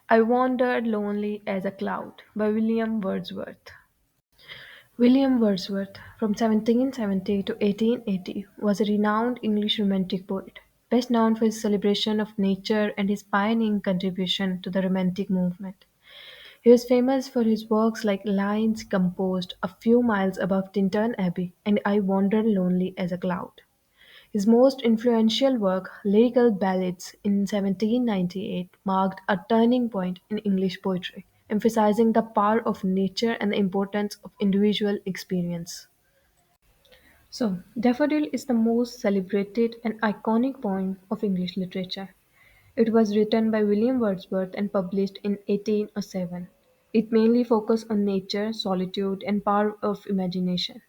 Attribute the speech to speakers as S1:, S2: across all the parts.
S1: I Wandered Lonely as a Cloud by William Wordsworth. William Wordsworth, from 1770 to 1880, was a renowned English Romantic poet, best known for his celebration of nature and his pioneering contribution to the Romantic movement. He was famous for his works like Lines Composed a Few Miles Above Tintern Abbey and I Wandered Lonely as a Cloud. His most influential work, Lyrical Ballads in 1798, marked a turning point in English poetry, emphasizing the power of nature and the importance of individual experience. So, Daffodil is the most celebrated and iconic poem of English literature. It was written by William Wordsworth and published in 1807. It mainly focused on nature, solitude, and power of imagination.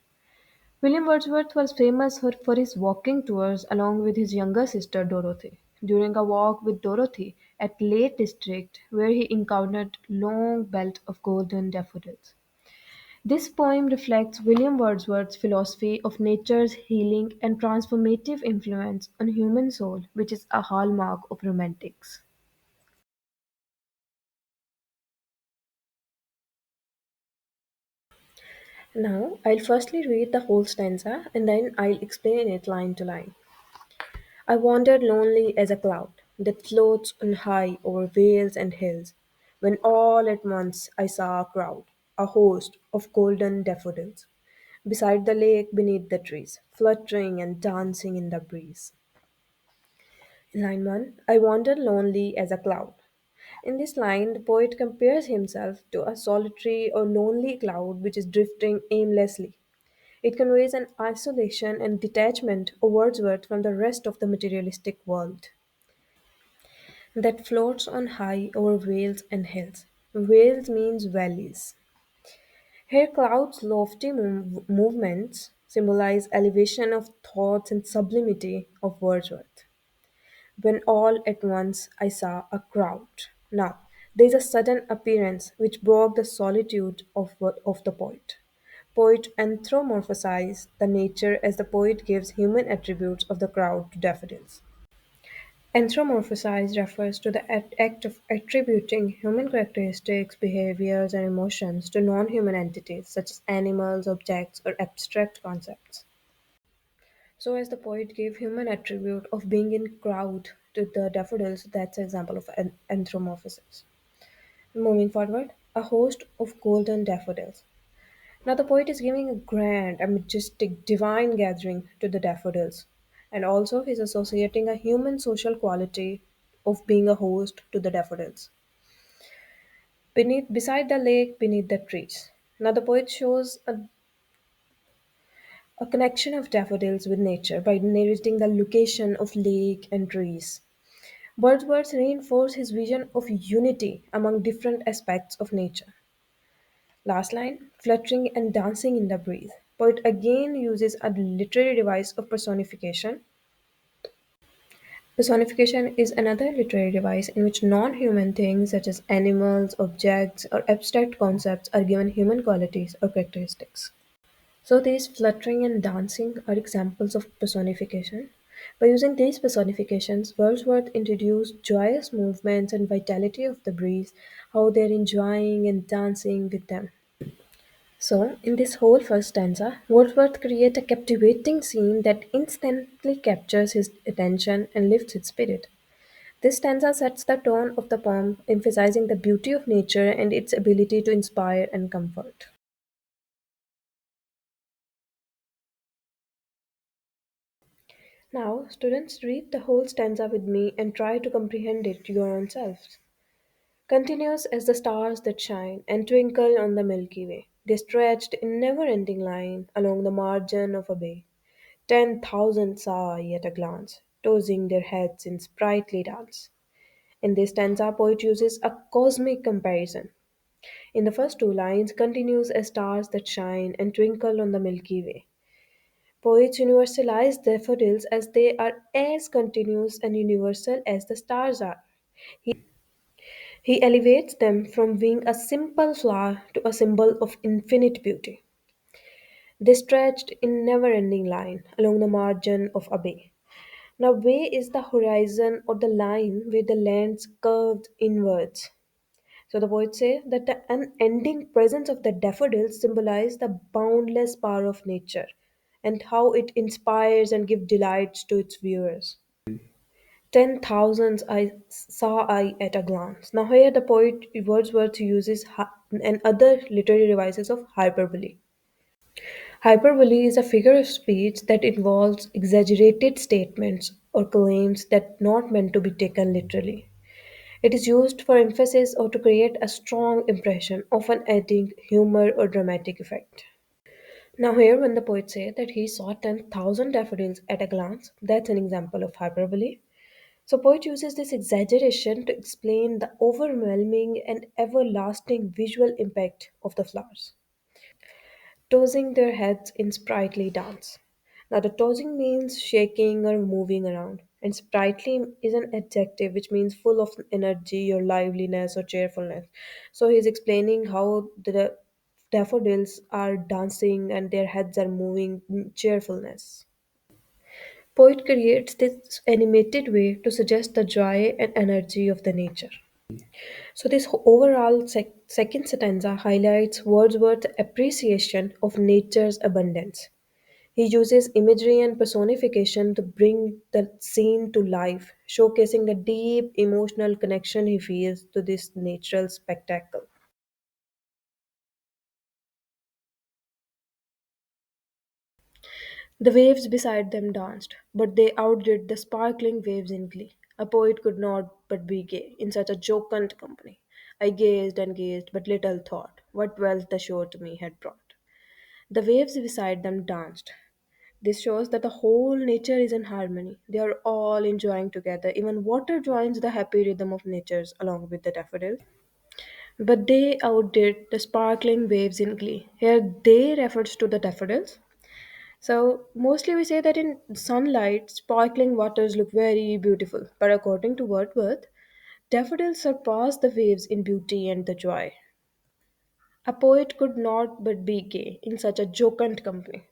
S1: William Wordsworth was famous for his walking tours along with his younger sister Dorothy. During a walk with Dorothy at Lake District, where he encountered long belt of golden daffodils. This poem reflects William Wordsworth's philosophy of nature's healing and transformative influence on human soul, which is a hallmark of romantics. Now, I'll firstly read the whole stanza and then I'll explain it line to line. I wandered lonely as a cloud that floats on high over vales and hills, when all at once I saw a crowd, a host of golden daffodils, beside the lake beneath the trees, fluttering and dancing in the breeze. In line 1, I wandered lonely as a cloud. In this line, the poet compares himself to a solitary or lonely cloud which is drifting aimlessly. It conveys an isolation and detachment of Wordsworth from the rest of the materialistic world that floats on high over vales and hills. Vales means valleys. Here, clouds' lofty movements symbolize elevation of thoughts and sublimity of Wordsworth. When all at once I saw a crowd. Now, there is a sudden appearance which broke the solitude of the poet. Poet anthropomorphizes the nature as the poet gives human attributes of the crowd to daffodils. Anthropomorphize refers to the act of attributing human characteristics, behaviors, and emotions to non human entities such as animals, objects, or abstract concepts. So, as the poet gave human attribute of being in crowd to the daffodils, that's an example of anthropomorphism. Moving forward, a host of golden daffodils. Now, the poet is giving a grand, a majestic, divine gathering to the daffodils, and also he's associating a human social quality of being a host to the daffodils. Beside the lake, beneath the trees. Now, the poet shows a connection of daffodils with nature by narrating the location of lake and trees. Wordsworth reinforced his vision of unity among different aspects of nature. Last line, fluttering and dancing in the breeze. Poet again uses a literary device of personification. Personification is another literary device in which non human things such as animals, objects, or abstract concepts are given human qualities or characteristics. So, these fluttering and dancing are examples of personification. By using these personifications, Wordsworth introduced joyous movements and vitality of the breeze, how they're enjoying and dancing with them. So, in this whole first stanza, Wordsworth creates a captivating scene that instantly captures his attention and lifts his spirit. This stanza sets the tone of the poem, emphasizing the beauty of nature and its ability to inspire and comfort. Now, students, read the whole stanza with me and try to comprehend it your own selves. Continuous as the stars that shine and twinkle on the Milky Way, they stretched in never ending line along the margin of a bay. 10,000 saw at a glance, tossing their heads in sprightly dance. In this stanza, poet uses a cosmic comparison. In the first two lines, continues as stars that shine and twinkle on the Milky Way. Poets universalize daffodils as they are as continuous and universal as the stars are. He elevates them from being a simple flower to a symbol of infinite beauty. They stretched in never ending line along the margin of a bay. Now, bay is the horizon or the line where the lands curved inwards. So the poets say that the unending presence of the daffodils symbolize the boundless power of nature and how it inspires and gives delights to its viewers. 10,000 I saw I at a glance. Now here the poet Wordsworth uses and other literary devices of hyperbole. Hyperbole is a figure of speech that involves exaggerated statements or claims that not meant to be taken literally. It is used for emphasis or to create a strong impression, often adding humor or dramatic effect. Now, here, when the poet said that he saw 10,000 daffodils at a glance, that's an example of hyperbole. So, poet uses this exaggeration to explain the overwhelming and everlasting visual impact of the flowers, tossing their heads in sprightly dance. Now, the tossing means shaking or moving around, and sprightly is an adjective which means full of energy or liveliness or cheerfulness. So, he's explaining how the daffodils are dancing and their heads are moving in cheerfulness. Poet creates this animated way to suggest the joy and energy of the nature. So, this overall second stanza highlights Wordsworth's appreciation of nature's abundance. He uses imagery and personification to bring the scene to life, showcasing the deep emotional connection he feels to this natural spectacle. The waves beside them danced, but they outdid the sparkling waves in glee. A poet could not but be gay in such a jocund company. I gazed and gazed, but little thought what wealth the shore to me had brought. The waves beside them danced. This shows that the whole nature is in harmony. They are all enjoying together. Even water joins the happy rhythm of natures along with the daffodils. But they outdid the sparkling waves in glee. Here they refers to the daffodils. So mostly we say that in sunlight, sparkling waters look very beautiful. But according to Wordsworth, daffodils surpass the waves in beauty and the joy. A poet could not but be gay in such a jocund company.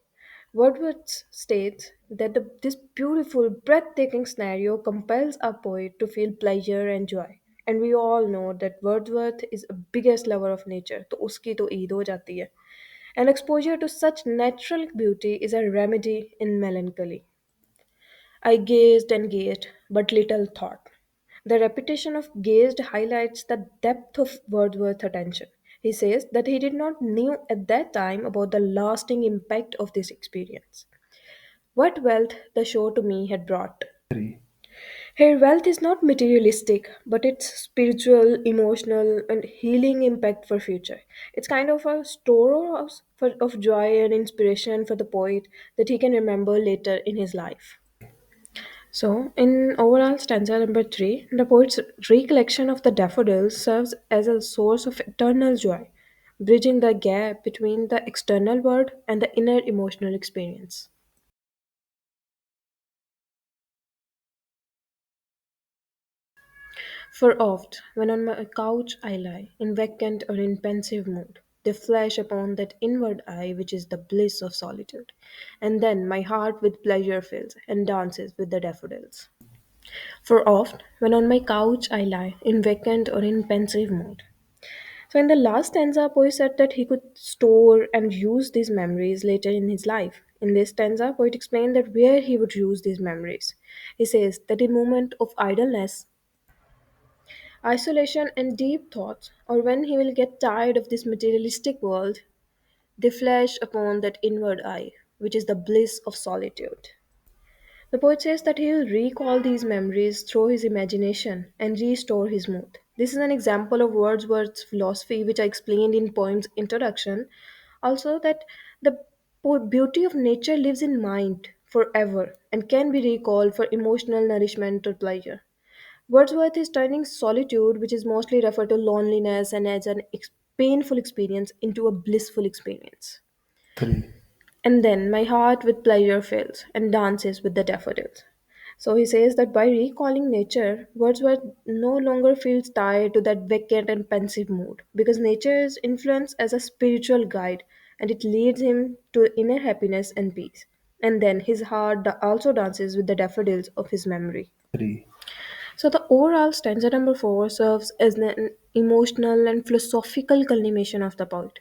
S1: Wordsworth states that this beautiful, breathtaking scenario compels a poet to feel pleasure and joy. And we all know that Wordsworth is a biggest lover of nature, तो उसकी तो ईद हो जाती है. And exposure to such natural beauty is a remedy in melancholy. I gazed and gazed, but little thought. The repetition of gazed highlights the depth of Wordsworth's attention. He says that he did not know at that time about the lasting impact of this experience. What wealth the show to me had brought. Her wealth is not materialistic, but it's spiritual, emotional, and healing impact for future. It's kind of a storehouse of joy and inspiration for the poet that he can remember later in his life. So, in overall stanza number 3, the poet's recollection of the daffodils serves as a source of eternal joy, bridging the gap between the external world and the inner emotional experience. For oft, when on my couch I lie, in vacant or in pensive mood, they flash upon that inward eye which is the bliss of solitude. And then my heart with pleasure fills and dances with the daffodils. For oft, when on my couch I lie, in vacant or in pensive mood. So, in the last stanza, poet said that he could store and use these memories later in his life. In this stanza, poet explained that where he would use these memories. He says that in moment of idleness, isolation, and deep thoughts, or when he will get tired of this materialistic world, they flash upon that inward eye, which is the bliss of solitude. The poet says that he will recall these memories through his imagination and restore his mood. This is an example of Wordsworth's philosophy, which I explained in poem's introduction. Also, that the beauty of nature lives in mind forever and can be recalled for emotional nourishment or pleasure. Wordsworth is turning solitude, which is mostly referred to loneliness and as an painful experience, into a blissful experience. And then my heart with pleasure fills and dances with the daffodils. So he says that by recalling nature, Wordsworth no longer feels tied to that vacant and pensive mood because nature is influenced as a spiritual guide and it leads him to inner happiness and peace. And then his heart also dances with the daffodils of his memory. So the overall stanza number 4 serves as an emotional, and philosophical culmination of the poet.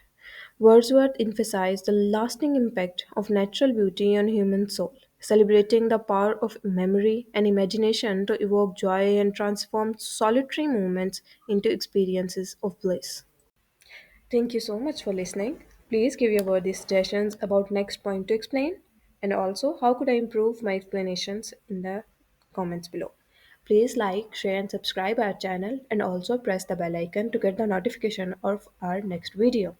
S1: Wordsworth emphasized the lasting impact of natural beauty on human soul, celebrating the power of memory and imagination to evoke joy and transform solitary moments into experiences of bliss. Thank you so much for listening. Please give your worthy suggestions about next point to explain, and also how could I improve my explanations in the comments below. Please like, share and subscribe our channel and also press the bell icon to get the notification of our next video.